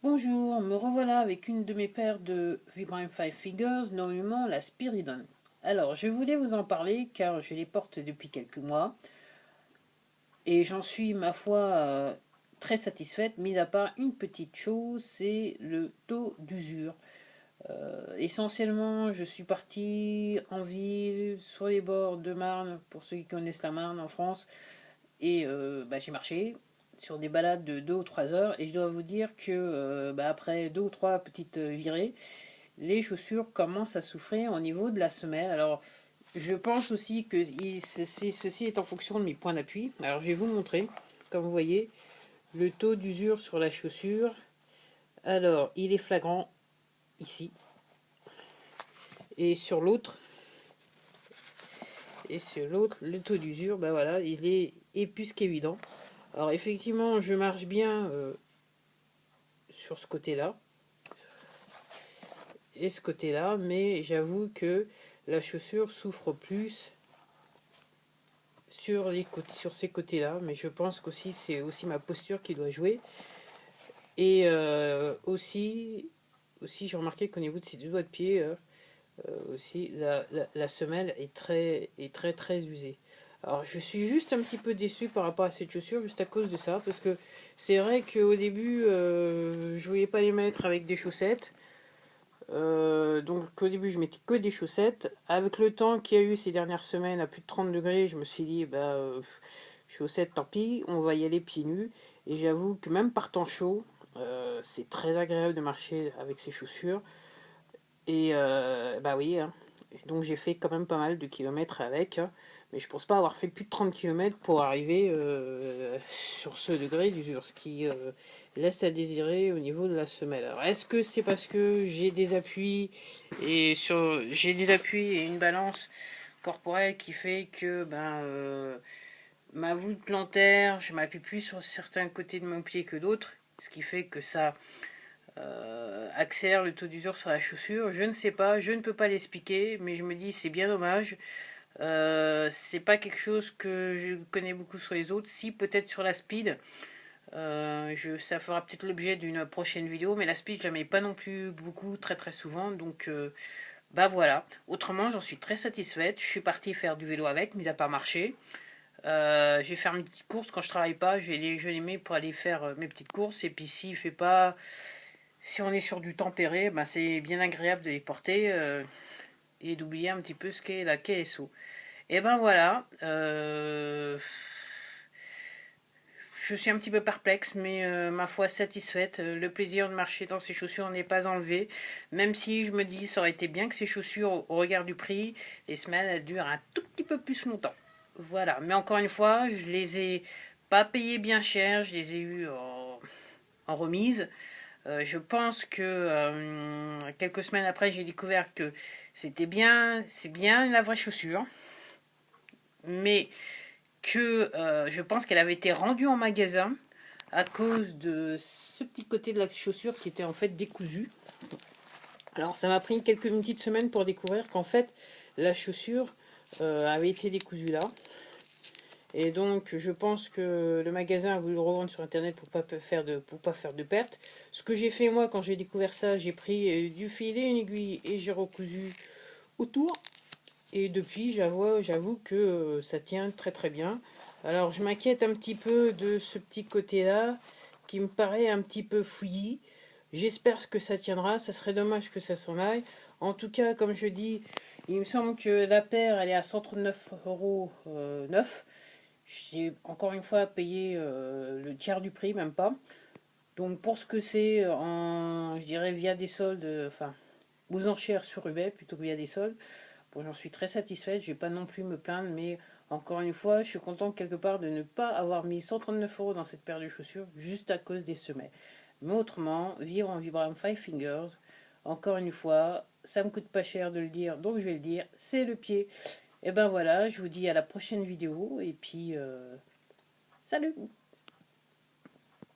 Bonjour, me revoilà avec une de mes paires de Vibram Five Fingers, nommément la Spiridon. Alors, je voulais vous en parler car je les porte depuis quelques mois et j'en suis, ma foi, très satisfaite, mis à part une petite chose, c'est le taux d'usure. Essentiellement, je suis partie en ville, sur les bords de Marne, pour ceux qui connaissent la Marne en France, et j'ai marché sur des balades de 2 ou 3 heures et je dois vous dire que après 2 ou 3 petites virées, les chaussures commencent à souffrir au niveau de la semelle. Alors je pense aussi que ceci est en fonction de mes points d'appui. Alors je vais vous montrer, comme vous voyez, le taux d'usure sur la chaussure. Alors il est flagrant ici et sur l'autre. Et sur l'autre, le taux d'usure, voilà, est plus qu'évident. Alors effectivement, je marche bien sur ce côté-là et ce côté-là, mais j'avoue que la chaussure souffre plus sur ces côtés-là, mais je pense qu'aussi c'est aussi ma posture qui doit jouer. Et aussi j'ai remarqué qu'au niveau de ces deux doigts de pied, aussi la semelle est très usée. Alors je suis juste un petit peu déçu par rapport à cette chaussure, juste à cause de ça, parce que c'est vrai qu'au début, je voulais pas les mettre avec des chaussettes. Donc au début je mettais que des chaussettes. Avec le temps qu'il y a eu ces dernières semaines à plus de 30 degrés, je me suis dit chaussettes tant pis, on va y aller pieds nus. Et j'avoue que même par temps chaud, c'est très agréable de marcher avec ces chaussures. Et oui, hein. Donc j'ai fait quand même pas mal de kilomètres avec, hein. Mais je pense pas avoir fait plus de 30 kilomètres pour arriver sur ce degré d'usure, ce qui laisse à désirer au niveau de la semelle. Alors est-ce que c'est parce que j'ai des appuis et une balance corporelle qui fait que ma voûte plantaire, je m'appuie plus sur certains côtés de mon pied que d'autres, ce qui fait que ça accélère le taux d'usure sur la chaussure. Je ne sais pas, je ne peux pas l'expliquer, mais je me dis c'est bien dommage. C'est pas quelque chose que je connais beaucoup sur les autres. Si, peut-être sur la speed. Ça fera peut-être l'objet d'une prochaine vidéo, mais la speed je la mets pas non plus beaucoup, très souvent. Donc voilà. Autrement, j'en suis très satisfaite. Je suis partie faire du vélo avec, mis à part marcher. Je vais faire mes petites courses quand je travaille pas. Je les mets pour aller faire mes petites courses. Et puis s'il fait pas, si on est sur du tempéré, c'est bien agréable de les porter et d'oublier un petit peu ce qu'est la KSO. Et voilà, je suis un petit peu perplexe, mais ma foi satisfaite. Le plaisir de marcher dans ces chaussures n'est pas enlevé, même si je me dis ça aurait été bien que ces chaussures, au regard du prix, les semelles elles durent un tout petit peu plus longtemps. Voilà, mais encore une fois, je les ai pas payées bien cher, je les ai eues en remise. Je pense que quelques semaines après, j'ai découvert que c'est bien la vraie chaussure, mais que je pense qu'elle avait été rendue en magasin à cause de ce petit côté de la chaussure qui était en fait décousu. Alors ça m'a pris une petite semaine pour découvrir qu'en fait la chaussure avait été décousue là. Et donc je pense que le magasin a voulu le revendre sur internet pour pas faire de pertes. Ce que j'ai fait moi quand j'ai découvert ça, j'ai pris du fil et une aiguille et j'ai recousu autour. Et depuis, j'avoue que ça tient très bien. Alors je m'inquiète un petit peu de ce petit côté-là qui me paraît un petit peu fouillis. J'espère que ça tiendra, ça serait dommage que ça s'en aille. En tout cas, comme je dis, il me semble que la paire elle est à 139 € neuf. J'ai encore une fois payé le tiers du prix, même pas. Donc pour ce que c'est, je dirais via des soldes, aux enchères sur eBay plutôt que via des soldes, bon, j'en suis très satisfaite, je vais pas non plus me plaindre, mais encore une fois, je suis contente quelque part de ne pas avoir mis 139 € dans cette paire de chaussures juste à cause des semelles. Mais autrement, vivre en Vibram Five Fingers, encore une fois, ça me coûte pas cher de le dire, donc je vais le dire, c'est le pied. Et voilà, je vous dis à la prochaine vidéo, et puis salut!